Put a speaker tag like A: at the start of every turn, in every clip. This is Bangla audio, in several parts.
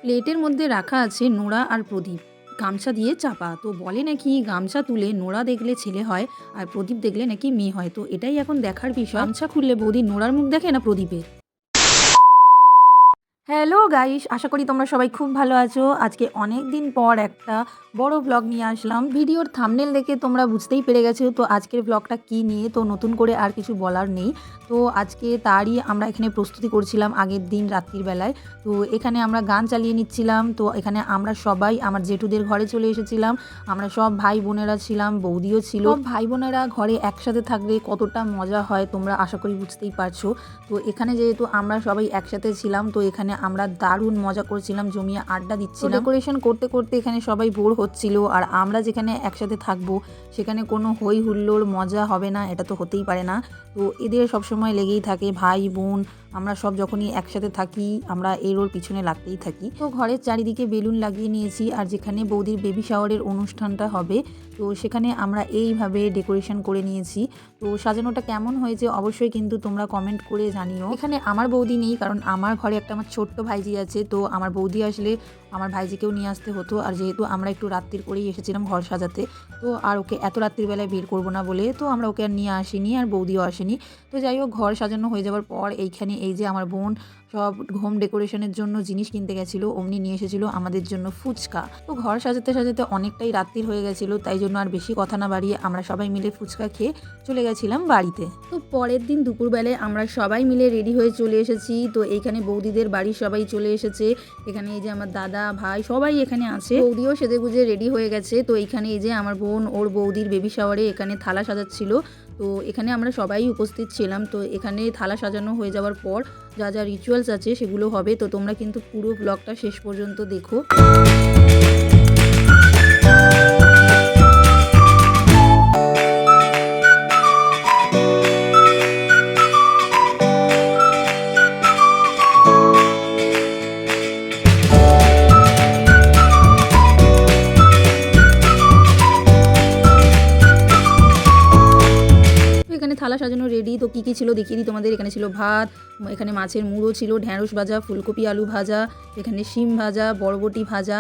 A: প্লেটের মধ্যে রাখা আছে নোড়া আর প্রদীপ, গামছা দিয়ে চাপা। তো বলে নাকি গামছা তুলে নোড়া দেখলে ছেলে হয় আর প্রদীপ দেখলে নাকি মেয়ে হয়। তো এটাই এখন দেখার বিষয়, গামছা খুললে বৌদি নোড়ার মুখ দেখে না প্রদীপের। হ্যালো গাইস, আশা করি তোমরা সবাই খুব ভালো আছো। আজকে অনেক দিন পর একটা বড় ব্লগ নিয়ে আসলাম। ভিডিওর থাম্বনেল দেখে তোমরা বুঝতেই পেরে গেছো তো আজকের ব্লগটা কি নিয়ে। তো নতুন করে আর কিছু বলার নেই। তো আজকে তারই আমরা এখানে প্রস্তুতি করছিলাম আগের দিন রাত্রির বেলায়। তো এখানে আমরা গান চালিয়ে নিচ্ছিলাম। তো এখানে আমরা সবাই আমার জেঠুদের ঘরে চলে এসেছিলাম। আমরা সব ভাই বোনেরা ছিলাম, বৌদিও ছিল। সব ভাই বোনেরা ঘরে একসাথে থাকলে কতটা মজা হয় তোমরা আশা করি বুঝতেই পারছো। তো এখানে যেহেতু আমরা সবাই একসাথে ছিলাম, তো এখানে আমরা দারুণ মজা করছিলাম, জমিয়ে আড্ডা দিচ্ছিলাম। ডেকোরেশন করতে করতে এখানে সবাই বোর হচ্ছিল, আর আমরা যেখানে একসাথে থাকবো সেখানে কোনো হই হুল্লোড় মজা হবে না, এটা তো হতেই পারে না। তো এদের সবসময় লেগেই থাকে, ভাই বোন আমরা সব যখনই একসাথে থাকি আমরা এর ওর পিছনে লাগতেই থাকি। তো ঘরের চারিদিকে বেলুন লাগিয়ে নিয়েছি, আর যেখানে বৌদির বেবি শাওয়ারের অনুষ্ঠানটা হবে তো সেখানে আমরা এইভাবে ডেকোরেশন করে নিয়েছি। তো সাজানোটা কেমন হয়েছে অবশ্যই কিন্তু তোমরা কমেন্ট করে জানিও। এখানে আমার বৌদি নেই, কারণ আমার ঘরে একটা আমার ছোট্ট ভাইজি আছে। তো আমার বৌদি আসলে আমার ভাইজিকেও নিয়ে আসতে হতো, আর যেহেতু আমরা একটু রাত্রির করেই এসেছিলাম ঘর সাজাতে, তো আর ওকে এত রাত্রির বেলায় বের করবো না বলে তো আমরা ওকে আর নিয়ে আসিনি, আর বৌদিও আসেনি। তো যাই হোক, ঘর সাজানো হয়ে যাওয়ার পর এইখানে এই যে আমার বোন সব হোম ডেকোরেশনের জন্য জিনিস কিনতে গেছিলো, অমনি নিয়ে এসেছিলো আমাদের জন্য ফুচকা। তো ঘর সাজাতে সাজাতে অনেকটাই রাত্রির হয়ে গেছিলো, তাই জন্য আর বেশি কথা না বাড়িয়ে আমরা সবাই মিলে ফুচকা খেয়ে চলে গেছিলাম বাড়িতে। তো পরের দিন দুপুরবেলায় আমরা সবাই মিলে রেডি হয়ে চলে এসেছি। তো এইখানে বৌদিদের বাড়ির সবাই চলে এসেছে। এখানে এই যে আমার দাদা ভাই সবাই এখানে আছে, বৌদিও সেজে গুজে রেডি হয়ে গেছে। তো এইখানে এই যে আমার বোন ওর বৌদির বেবি শাওয়ারে এখানে থালা সাজাচ্ছিল। তো এখানে আমরা সবাই উপস্থিত ছিলাম। তো এখানে থালা সাজানো হয়ে যাওয়ার পর যা যা রিচুয়ালস আছে সেগুলো হবে। তো তোমরা কিন্তু পুরো ব্লগটা শেষ পর্যন্ত দেখো। থালা সাজানো রেডি। তো কী কী ছিল দেখিয়ে দিই তোমাদের। এখানে ছিল ভাত, এখানে মাছের মুড়ো ছিল, ঢ্যাঁড়স ভাজা, ফুলকপি আলু ভাজা, এখানে শিম ভাজা, বরবটি ভাজা,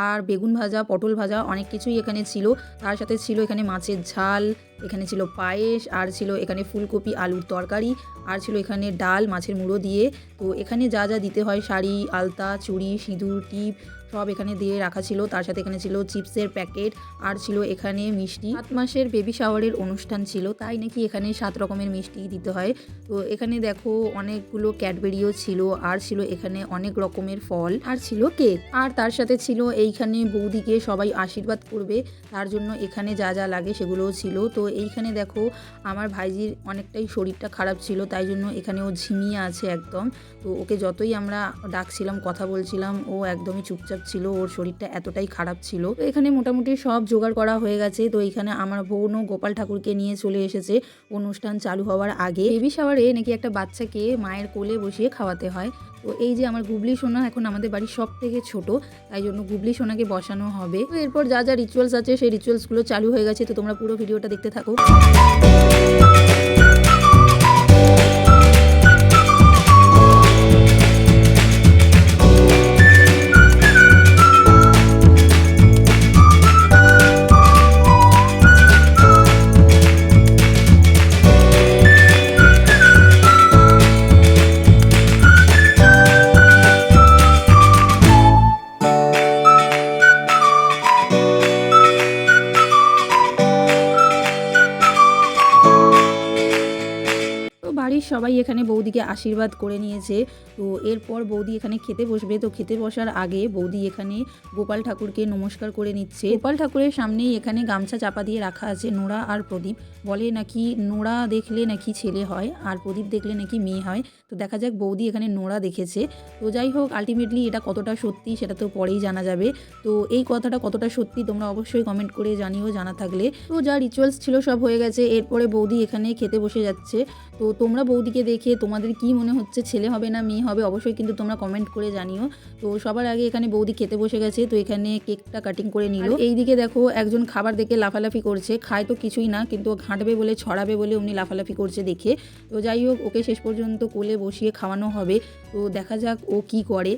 A: আর বেগুন ভাজা, পটল ভাজা, অনেক কিছুই এখানে ছিল। তার সাথে ছিল এখানে মাছের ঝাল, এখানে ছিল পায়েস, আর ছিল এখানে ফুলকপি আলুর তরকারি, আর ছিল এখানে ডাল মাছের মুড়ো দিয়ে। তো এখানে যা যা দিতে হয় শাড়ি, আলতা, চুড়ি, সিঁদুর, টিপ সব এখানে দিয়ে রাখা ছিল। তার সাথে এখানে ছিল চিপসের প্যাকেট, আর ছিল এখানে মিষ্টি। 7 মাসের বেবি শাওয়ারের অনুষ্ঠান ছিল, তাই নাকি এখানে 7 রকমের মিষ্টি দিতে হয়। তো এখানে দেখো অনেকগুলো ক্যাডবেরিও ছিল, আর ছিল এখানে অনেক রকমের ফল, আর ছিল কেক। আর তার সাথে ছিল এইখানে বৌদিকে সবাই আশীর্বাদ করবে, তার জন্য এখানে যা যা লাগে সেগুলোও ছিল। তো এইখানে দেখো আমার ভাইজির অনেকটাই শরীরটা খারাপ ছিল, তাই জন্য এখানে ও ঝিমিয়ে আছে একদম। তো ওকে যতই আমরা ডাকছিলাম, কথা বলছিলাম, ও একদমই চুপচাপ ছিল, ওর শরীরটা এতটাই খারাপ ছিল। তো এখানে মোটামুটি সব জোগাড় করা হয়ে গেছে। তো এখানে আমার বোনও গোপাল ঠাকুরকে নিয়ে চলে এসেছে অনুষ্ঠান চালু হওয়ার আগে। বেবি শাওয়ারে নাকি একটা বাচ্চাকে মায়ের কোলে বসিয়ে খাওয়াতে হয়। তো এই যে আমার গুবলি সোনা এখন আমাদের বাড়ির সব থেকে ছোট, তাই জন্য গুবলি সোনাকে বসানো হবে। তো এরপর যা যা রিচুয়ালস আছে সেই রিচুয়ালসগুলো চালু হয়ে গেছে। তো তোমরা পুরো ভিডিওটা দেখতে থাকো। বাড়ির সবাই এখানে বৌদিকে আশীর্বাদ করে নিয়েছে। তো এরপর বৌদি এখানে খেতে বসবে। তো খেতে বসার আগে বৌদি এখানে গোপাল ঠাকুরকে নমস্কার করে নিচ্ছে। গোপাল ঠাকুরের সামনেই এখানে গামছা চাপা দিয়ে রাখা আছে নোড়া আর প্রদীপ। বলে নাকি নোড়া দেখলে নাকি ছেলে হয়, আর প্রদীপ দেখলে নাকি মেয়ে হয়। তো দেখা যাক বৌদি এখানে নোড়া দেখেছে। তো যাই হোক, আলটিমেটলি এটা কতটা সত্যি সেটা তো পরেই জানা যাবে। তো এই কথাটা কতটা সত্যি তোমরা অবশ্যই কমেন্ট করে জানিও জানা থাকলে। তো যা রিচুয়ালস ছিল সব হয়ে গেছে। এরপরে বৌদি এখানে খেতে বসে যাচ্ছে। তো তোমরা বৌদিকে দেখে তোমাদের কি মনে হচ্ছে, ছেলে হবে না মেয়ে হবে, অবশ্যই কিন্তু তোমরা কমেন্ট করে জানিও। তো সবার আগে এখানে বৌদি খেতে বসে গেছে। তো এখানে কেকটা কাটিং করে নিল। এইদিকে দেখো একজন খাবার দেখে লাফালাফি করছে, খায় তো কিছুই না, কিন্তু ঘাঁটবে বলে ছড়াবে বলে উনি লাফালাফি করছে দেখে। তো যাই হোক, ওকে শেষ পর্যন্ত কোলে বসিয়ে খাওয়ানো হবে। তো দেখা যাক ও কি করে।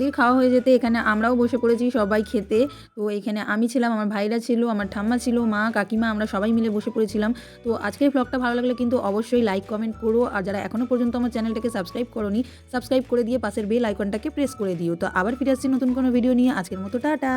A: বৌদির খাওয়া হয়ে যেতে এখানে আমরাও বসে পড়েছি সবাই খেতে। তো এখানে আমি ছিলাম, আমার ভাইরা ছিল, আমার ঠাম্মা ছিল, মা, কাকিমা, আমরা সবাই মিলে বসে পড়েছিলাম। তো আজকের ব্লগটা ভালো লাগলে কিন্তু অবশ্যই লাইক কমেন্ট করো, আর যারা এখনও পর্যন্ত আমার চ্যানেলটাকে সাবস্ক্রাইব করোনি সাবস্ক্রাইব করে দিয়ে পাশের বেল আইকনটাকে প্রেস করে দিও। তো আবার ফিরে আসছি নতুন কোনো ভিডিও নিয়ে, আজকের মতো টাটা।